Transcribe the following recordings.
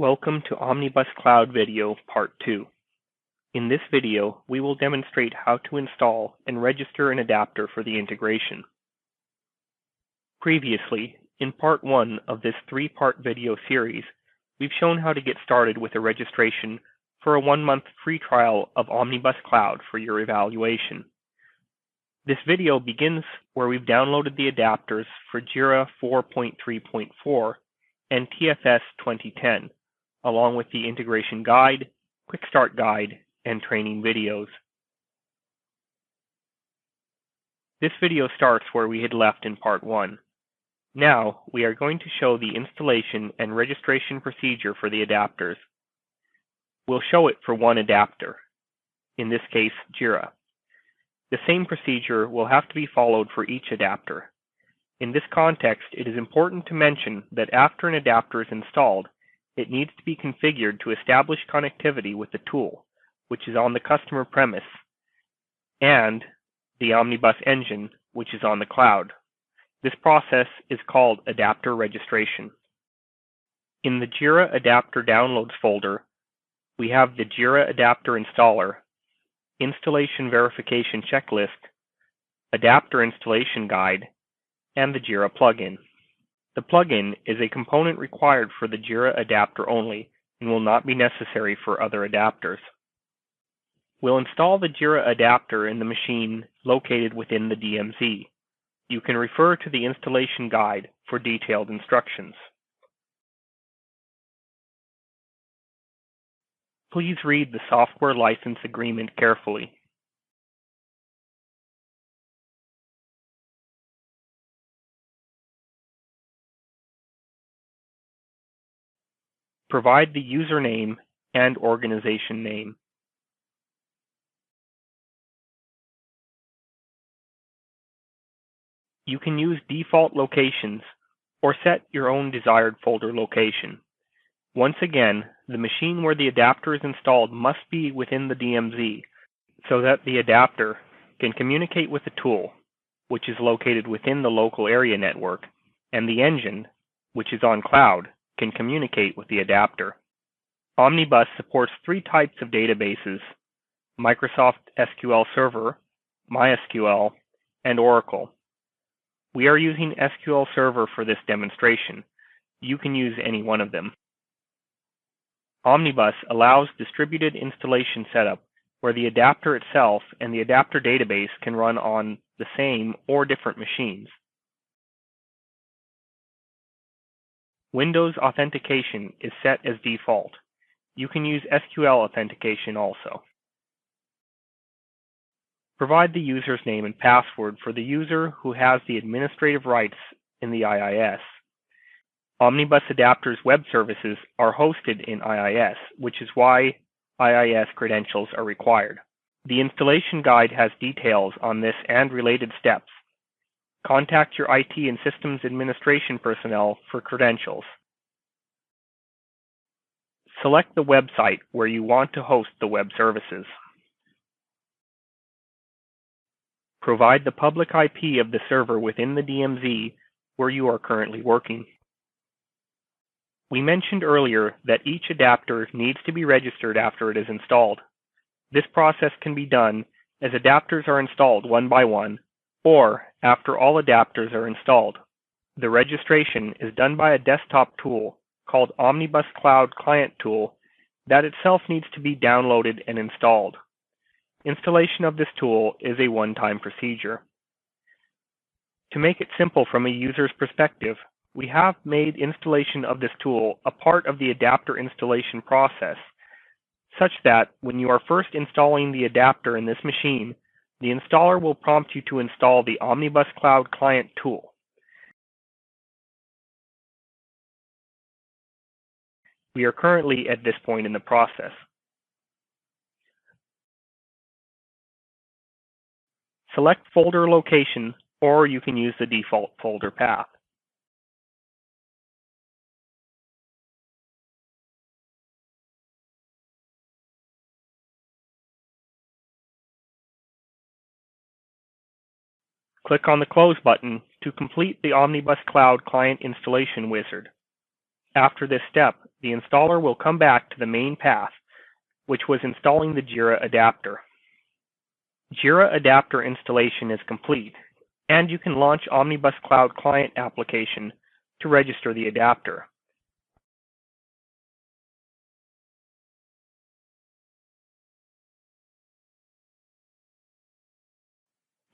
Welcome to Omnibus Cloud Video Part 2. In this video, we will demonstrate how to install and register an adapter for the integration. Previously, in Part 1 of this 3-part video series, we've shown how to get started with a registration for a 1-month free trial of Omnibus Cloud for your evaluation. This video begins where we've downloaded the adapters for JIRA 4.3.4 and TFS 2010. Along with the integration guide, quick start guide, and training videos. This video starts where we had left in Part 1. Now, we are going to show the installation and registration procedure for the adapters. We'll show it for one adapter, in this case, JIRA. The same procedure will have to be followed for each adapter. In this context, it is important to mention that after an adapter is installed, it needs to be configured to establish connectivity with the tool, which is on the customer premise, and the Omnibus engine, which is on the cloud. This process is called adapter registration. In the JIRA adapter downloads folder, we have the JIRA adapter installer, installation verification checklist, adapter installation guide, and the JIRA plugin. The plugin is a component required for the JIRA adapter only and will not be necessary for other adapters. We'll install the JIRA adapter in the machine located within the DMZ. You can refer to the installation guide for detailed instructions. Please read the software license agreement carefully. Provide the username and organization name. You can use default locations or set your own desired folder location. Once again, the machine where the adapter is installed must be within the DMZ so that the adapter can communicate with the tool, which is located within the local area network, and the engine, which is on cloud, can communicate with the adapter. Omnibus supports 3 types of databases: Microsoft SQL Server, MySQL, and Oracle. We are using SQL Server for this demonstration. You can use any one of them. Omnibus allows distributed installation setup where the adapter itself and the adapter database can run on the same or different machines. Windows authentication is set as default. You can use SQL authentication also. Provide the user's name and password for the user who has the administrative rights in the IIS. Omnibus Adapter's web services are hosted in IIS, which is why IIS credentials are required. The installation guide has details on this and related steps. Contact your IT and systems administration personnel for credentials. Select the website where you want to host the web services. Provide the public IP of the server within the DMZ where you are currently working. We mentioned earlier that each adapter needs to be registered after it is installed. This process can be done as adapters are installed one by one, or after all adapters are installed. The registration is done by a desktop tool called Omnibus Cloud Client Tool that itself needs to be downloaded and installed. Installation of this tool is a one-time procedure. To make it simple from a user's perspective, we have made installation of this tool a part of the adapter installation process, such that when you are first installing the adapter in this machine, the installer will prompt you to install the Omnibus Cloud Client tool. We are currently at this point in the process. Select folder location, or you can use the default folder path. Click on the Close button to complete the Omnibus Cloud Client installation wizard. After this step, the installer will come back to the main path, which was installing the JIRA adapter. JIRA adapter installation is complete, and you can launch Omnibus Cloud Client application to register the adapter.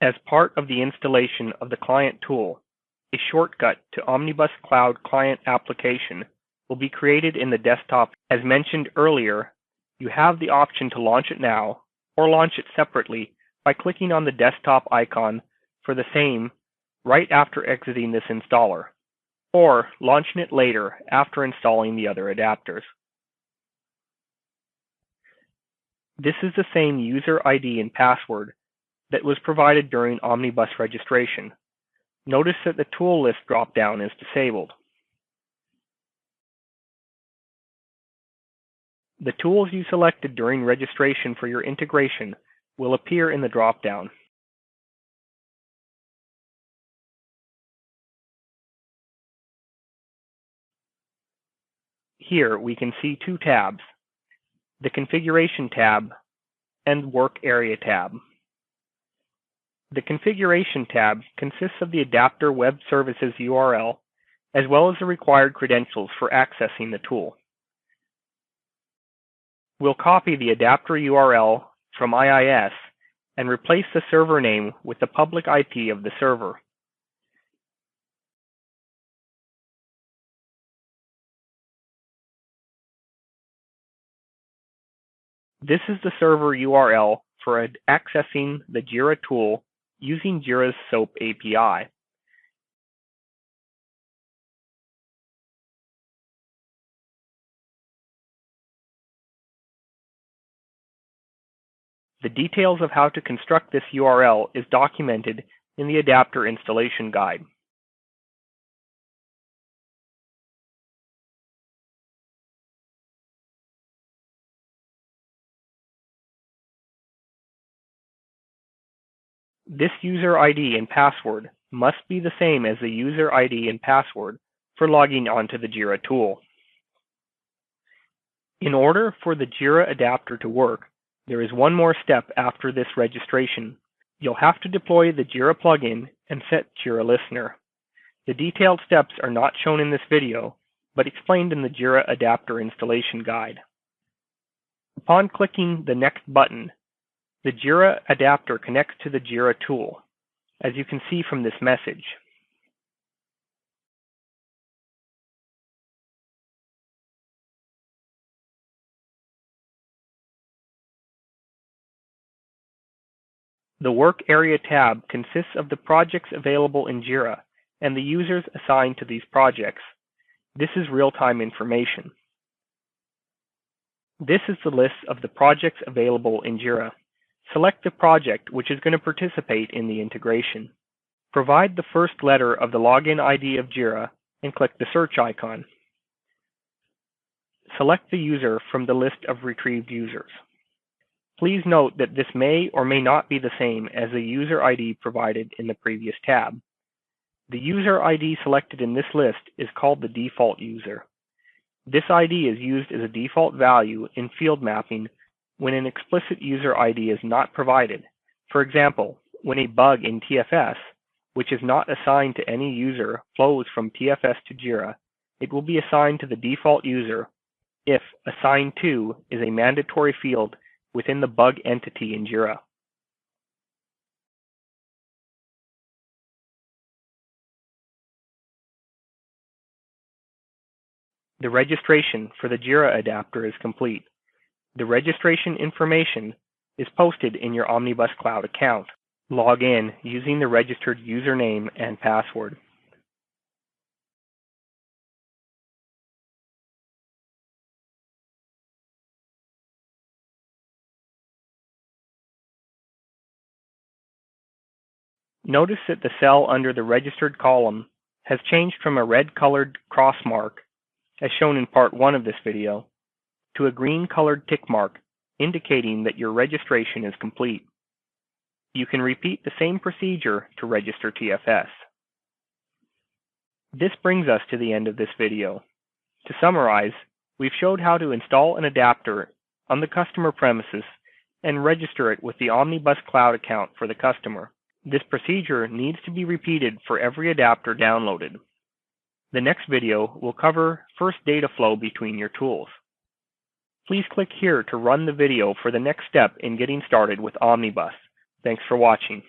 As part of the installation of the client tool, a shortcut to Omnibus Cloud Client application will be created in the desktop. As mentioned earlier, you have the option to launch it now or launch it separately by clicking on the desktop icon for the same right after exiting this installer, or launching it later after installing the other adapters. This is the same user ID and password that was provided during Omnibus registration. Notice that the tool list drop-down is disabled. The tools you selected during registration for your integration will appear in the drop-down. Here we can see two tabs, the Configuration tab and Work Area tab. The Configuration tab consists of the adapter web services URL as well as the required credentials for accessing the tool. We'll copy the adapter URL from IIS and replace the server name with the public IP of the server. This is the server URL for accessing the JIRA tool using JIRA's SOAP API. The details of how to construct this URL is documented in the adapter installation guide. This user ID and password must be the same as the user ID and password for logging onto the JIRA tool. In order for the JIRA adapter to work, there is one more step after this registration. You'll have to deploy the JIRA plugin and set JIRA Listener. The detailed steps are not shown in this video, but explained in the JIRA adapter installation guide. Upon clicking the Next button, the JIRA adapter connects to the JIRA tool, as you can see from this message. The Work Area tab consists of the projects available in JIRA and the users assigned to these projects. This is real-time information. This is the list of the projects available in JIRA. Select the project which is going to participate in the integration. Provide the first letter of the login ID of JIRA and click the search icon. Select the user from the list of retrieved users. Please note that this may or may not be the same as the user ID provided in the previous tab. The user ID selected in this list is called the default user. This ID is used as a default value in field mapping when an explicit user ID is not provided. For example, when a bug in TFS, which is not assigned to any user, flows from TFS to JIRA, it will be assigned to the default user if assigned to is a mandatory field within the bug entity in JIRA. The registration for the JIRA adapter is complete. The registration information is posted in your Omnibus Cloud account. Log in using the registered username and password. Notice that the cell under the registered column has changed from a red-colored cross mark, as shown in part 1 of this video, to a green-colored tick mark, indicating that your registration is complete. You can repeat the same procedure to register TFS. This brings us to the end of this video. To summarize, we've showed how to install an adapter on the customer premises and register it with the Omnibus Cloud account for the customer. This procedure needs to be repeated for every adapter downloaded. The next video will cover first data flow between your tools. Please click here to run the video for the next step in getting started with Omnibus. Thanks for watching.